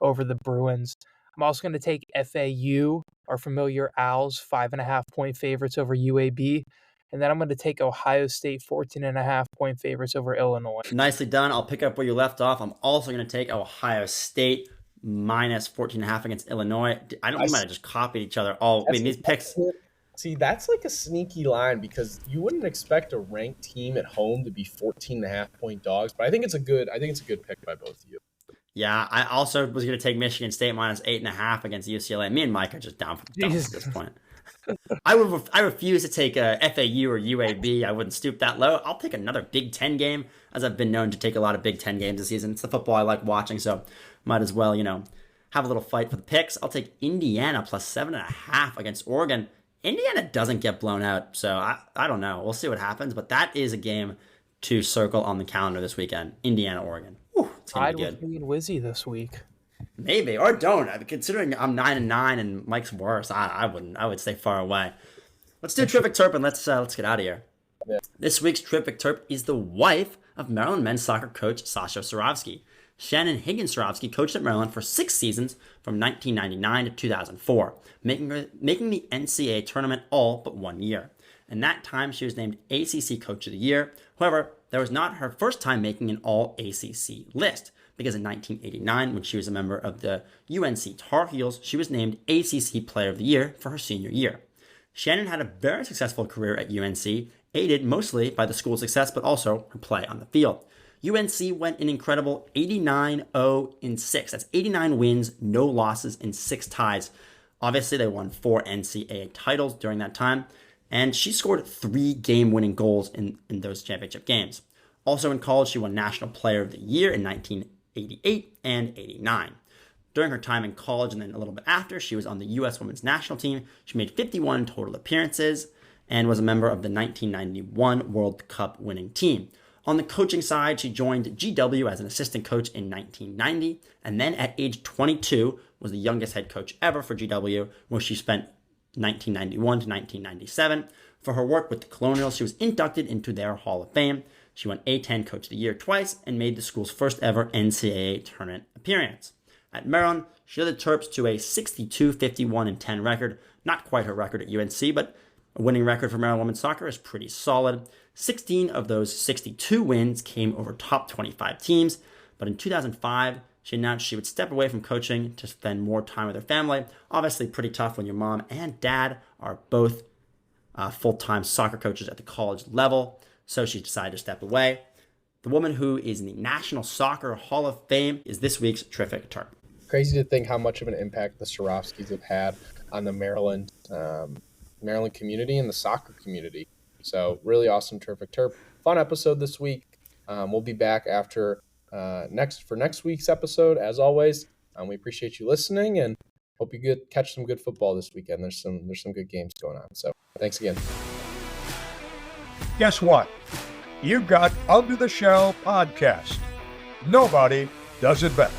over the Bruins. I'm also going to take FAU, our familiar Owls, 5.5-point favorites over UAB. And then I'm going to take Ohio State 14.5-point favorites over Illinois. Nicely done. I'll pick up where you left off. I'm also going to take Ohio State -14.5 against Illinois. We might have just copied each other. These picks. See, that's like a sneaky line because you wouldn't expect a ranked team at home to be 14.5-point dogs. But I think it's a good pick by both of you. Yeah, I also was going to take Michigan State -8.5 against UCLA. Me and Mike are just down for the dumps at this point. I refuse to take a FAU or UAB. I wouldn't stoop that low. I'll take another Big Ten game, as I've been known to take a lot of Big Ten games this season. It's the football I like watching, so might as well, have a little fight for the picks. I'll take Indiana +7.5 against Oregon. Indiana doesn't get blown out, so I don't know. We'll see what happens, but that is a game to circle on the calendar this weekend. Indiana, Oregon. It's gonna be good. With me and Wizzy this week. Maybe, or don't. Considering I'm 9-9 and Mike's worse, I wouldn't. I would stay far away. Let's do Terrific Terp and let's get out of here. Yeah. This week's Terrific Terp is the wife of Maryland men's soccer coach Sasha Surovsky. Shannon Higgins-Surovsky coached at Maryland for 6 seasons from 1999 to 2004, making the NCAA tournament all but 1 year. In that time, she was named ACC Coach of the Year. However, that was not her first time making an all-ACC list, because in 1989, when she was a member of the UNC Tar Heels, she was named ACC Player of the Year for her senior year. Shannon had a very successful career at UNC, aided mostly by the school's success, but also her play on the field. UNC went an incredible 89-0-6. That's 89 wins, no losses, and 6 ties. Obviously, they won 4 NCAA titles during that time, and she scored 3 game-winning goals in those championship games. Also in college, she won National Player of the Year in 1988 and 89. During her time in college and then a little bit after, she was on the U.S. women's national team. She made 51 total appearances and was a member of the 1991 World Cup winning team. On the coaching side, she joined GW as an assistant coach in 1990, and then at age 22 was the youngest head coach ever for GW, where she spent 1991 to 1997. For her work with the Colonials, she was inducted into their Hall of Fame. She won A10 Coach of the Year twice and made the school's first ever NCAA tournament appearance. At Maryland, she led the Terps to a 62-51-10 record. Not quite her record at UNC, but a winning record for Maryland women's soccer is pretty solid. 16 of those 62 wins came over top 25 teams, but in 2005, she announced she would step away from coaching to spend more time with her family. Obviously pretty tough when your mom and dad are both full-time soccer coaches at the college level, so she decided to step away. The woman who is in the National Soccer Hall of Fame is this week's Terrific Terp. Crazy to think how much of an impact the Surovskys have had on the Maryland community and the soccer community. So really awesome, Terrific Terp. Fun episode this week. We'll be back after next week's episode. As always, we appreciate you listening and hope you catch some good football this weekend. There's some good games going on. So thanks again. Guess what? You've got Under the Shell Podcast. Nobody does it better.